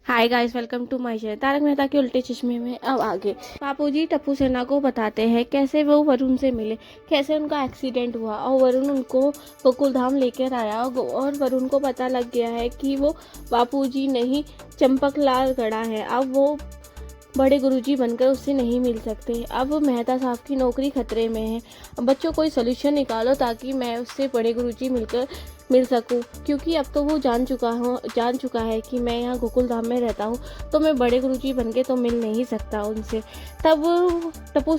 Hi guys, welcome to my channel. Tarak Mehta के उल्टे चश्मे में अब आगे बापूजी टप्पू सेना को बताते हैं कैसे वो वरुण से मिले, कैसे उनका एक्सीडेंट हुआ और वरुण उनको गोकुल धाम लेकर आया और वरुण को पता लग गया है कि वो बापूजी नहीं चंपकलाल गड़ा है। अब वो बड़े गुरुजी बनकर उससे नहीं मिल सकते। अब मेहता साहब की नौकरी खतरे में है। अब बच्चों कोई सोल्यूशन निकालो ताकि मैं उससे बड़े गुरुजी मिल सकूं, क्योंकि अब तो वो जान चुका है कि मैं यहाँ गोकुल धाम में रहता हूँ, तो मैं बड़े गुरुजी बन के तो मिल नहीं सकता उनसे। तब टप्पू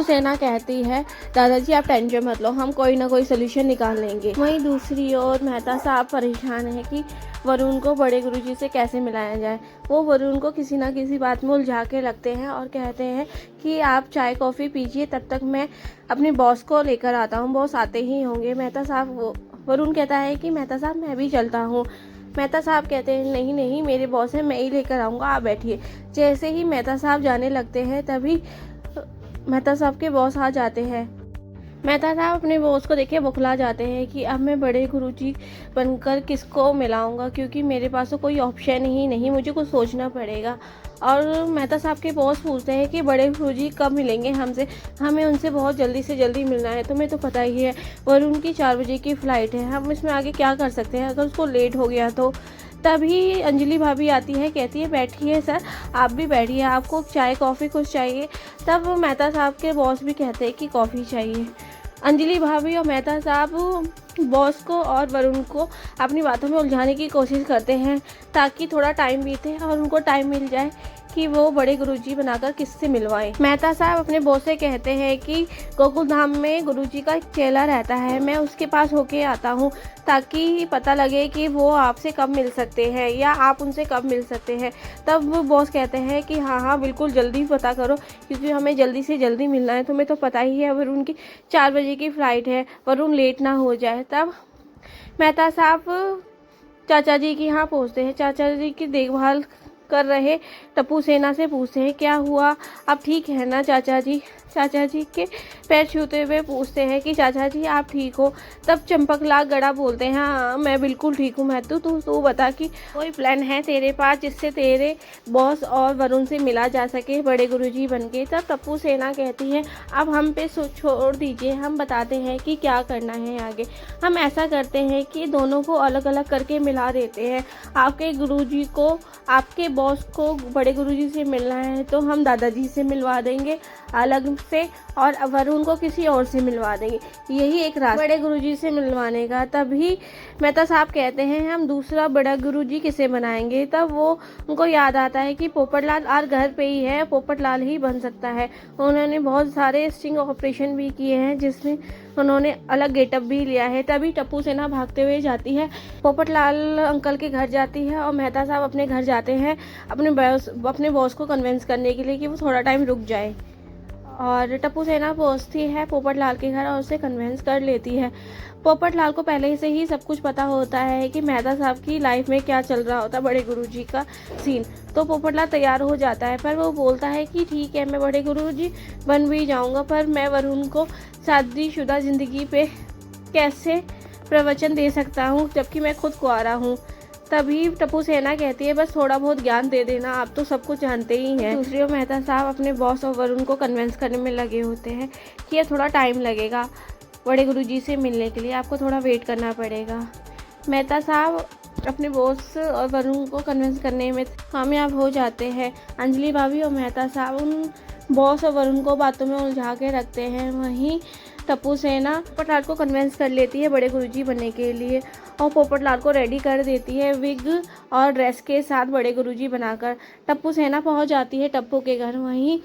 सेना कहती है, दादाजी आप टेंशन मत लो, हम कोई ना कोई सोल्यूशन निकाल लेंगे। वहीं दूसरी ओर मेहता साहब परेशान है कि वरुण को बड़े गुरुजी से कैसे मिलाया जाए। वो वरुण को किसी ना किसी बात में उलझा के रखते हैं और कहते हैं कि आप चाय कॉफ़ी पीजिए, तब तक मैं अपने बॉस को लेकर आता हूँ, बॉस आते ही होंगे। वरुण कहता है कि मेहता साहब मैं भी चलता हूँ। मेहता साहब कहते हैं नहीं नहीं, मेरे बॉस हैं, मैं ही लेकर आऊँगा, आप बैठिए। जैसे ही मेहता साहब जाने लगते हैं तभी मेहता साहब के बॉस आ जाते हैं। मेहता साहब अपने बॉस को देखे बौखला जाते हैं कि अब मैं बड़े गुरुजी बनकर किसको मिलाऊंगा, क्योंकि मेरे पास तो कोई ऑप्शन ही नहीं, मुझे कुछ सोचना पड़ेगा। और मेहता साहब के बॉस पूछते हैं कि बड़े गुरुजी कब मिलेंगे हमसे, हमें उनसे बहुत जल्दी से जल्दी मिलना है। तुम्हें तो पता ही है वरुण की 4 बजे की फ़्लाइट है, हम इसमें आगे क्या कर सकते हैं अगर उसको लेट हो गया तो। तभी अंजलि भाभी आती है, कहती है बैठिए सर, आप भी बैठिए, आपको चाय कॉफ़ी कुछ चाहिए। तब मेहता साहब के बॉस भी कहते हैं कि कॉफ़ी चाहिए। अंजलि भाभी और मेहता साहब बॉस को और वरुण को अपनी बातों में उलझाने की कोशिश करते हैं ताकि थोड़ा टाइम बीते और उनको टाइम मिल जाए कि वो बड़े गुरुजी बनाकर किससे मिलवाएं। मेहता साहब अपने बॉस से कहते हैं कि गोकुल धाम में गुरुजी का एक चेला रहता है, मैं उसके पास होके आता हूँ ताकि पता लगे कि वो आपसे कब मिल सकते हैं या आप उनसे कब मिल सकते हैं। तब बॉस कहते हैं कि हाँ हाँ बिल्कुल, जल्दी पता करो, क्योंकि हमें जल्दी से जल्दी मिलना है। तुम्हें तो पता ही है वरुण की 4 बजे की फ़्लाइट है, वरुण लेट ना हो जाए। तब मेहता साहब चाचा जी के यहाँ पहुँचते हैं। चाचा जी की देखभाल कर रहे टप्पू सेना से पूछते हैं क्या हुआ, अब ठीक है ना चाचा जी। चाचा जी के पैर छूते हुए पूछते हैं कि चाचा जी आप ठीक हो। तब चंपकलाल गड़ा बोलते हैं हाँ मैं बिल्कुल ठीक हूँ। महतू तू बता कि कोई प्लान है तेरे पास जिससे तेरे बॉस और वरुण से मिला जा सके बड़े गुरुजी बन के। तब टप्पू सेना कहती है अब हम पे छोड़ दीजिए, हम बताते हैं कि क्या करना है आगे। हम ऐसा करते हैं कि दोनों को अलग अलग करके मिला देते हैं। आपके गुरुजी को, आपके बॉस को बड़े गुरुजी से मिलना है तो हम दादाजी से मिलवा देंगे अलग से, और वरुण को किसी और से मिलवा देंगे। यही एक रास्ता बड़े गुरुजी से मिलवाने का। तभी मेहता साहब कहते हैं हम दूसरा बड़ा गुरुजी किसे बनाएंगे। तब वो उनको याद आता है कि पोपटलाल आज घर पे ही है, पोपटलाल ही बन सकता है। उन्होंने बहुत सारे स्टिंग ऑपरेशन भी किए हैं जिसमें उन्होंने अलग गेटअप भी लिया है। तभी टप्पू सेना भागते हुए जाती है, पोपटलाल अंकल के घर जाती है और मेहता साहब अपने घर जाते हैं अपने बॉस को कन्विंस करने के लिए कि वो थोड़ा टाइम रुक जाए। और टप्पू सेना पहुंचती है पोपटलाल के घर और उसे कन्विंस कर लेती है। पोपटलाल को पहले से ही सब कुछ पता होता है कि मेहता साहब की लाइफ में क्या चल रहा होता है, बड़े गुरुजी का सीन। तो पोपटलाल तैयार हो जाता है, पर वो बोलता है कि ठीक है मैं बड़े गुरुजी बन भी जाऊंगा, पर मैं वरुण को शादीशुदा ज़िंदगी पे कैसे प्रवचन दे सकता हूँ जबकि मैं खुद कुंवारा हूँ। तभी टप्पू सेना कहती है बस थोड़ा बहुत ज्ञान दे देना, आप तो सब कुछ जानते ही हैं। दूसरी ओर मेहता साहब अपने बॉस और वरुण को कन्विंस करने में लगे होते हैं कि ये थोड़ा टाइम लगेगा बड़े गुरुजी से मिलने के लिए, आपको थोड़ा वेट करना पड़ेगा। मेहता साहब अपने बॉस और वरुण को कन्विंस करने में कामयाब हो जाते हैं। अंजलि भाभी और मेहता साहब उन बॉस और वरुण को बातों में उलझा के रखते हैं। वहीं टप्पू सेना पोपटलाल को कन्विंस कर लेती है बड़े गुरुजी बनने के लिए और पोपटलाल को रेडी कर देती है विग और ड्रेस के साथ बड़े गुरुजी बनाकर। टप्पू सेना पहुंच जाती है टप्पू के घर। वहीं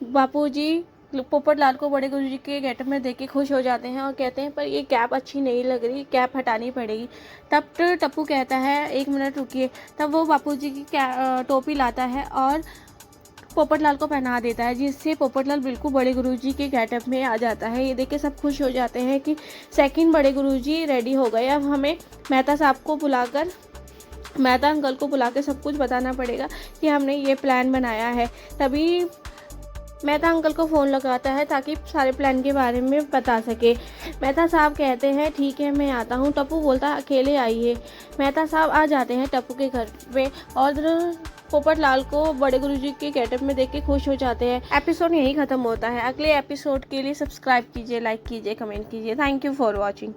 बापूजी पोपटलाल को बड़े गुरुजी के गेटअप में देख के खुश हो जाते हैं और कहते हैं पर ये कैप अच्छी नहीं लग रही, कैप हटानी पड़ेगी। तब टप्पू कहता है 1 मिनट रुकिए। तब वो बापूजी की टोपी लाता है और पोपटलाल को पहना देता है, जिससे पोपटलाल बिल्कुल बड़े गुरुजी के गेटअप में आ जाता है। ये देख के सब खुश हो जाते हैं कि सेकंड बड़े गुरुजी रेडी हो गए। अब हमें मेहता अंकल को बुला के सब कुछ बताना पड़ेगा कि हमने ये प्लान बनाया है। तभी मेहता अंकल को फ़ोन लगाता है ताकि सारे प्लान के बारे में बता सके। मेहता साहब कहते हैं ठीक है मैं आता हूँ। टप्पू बोलता है अकेले आइए। मेहता साहब आ जाते हैं टप्पू के घर पे और पोपटलाल को बड़े गुरुजी के गेटअप में देख के खुश हो जाते हैं। एपिसोड यहीं ख़त्म होता है। अगले एपिसोड के लिए सब्सक्राइब कीजिए, लाइक कीजिए, कमेंट कीजिए। Thank you for watching.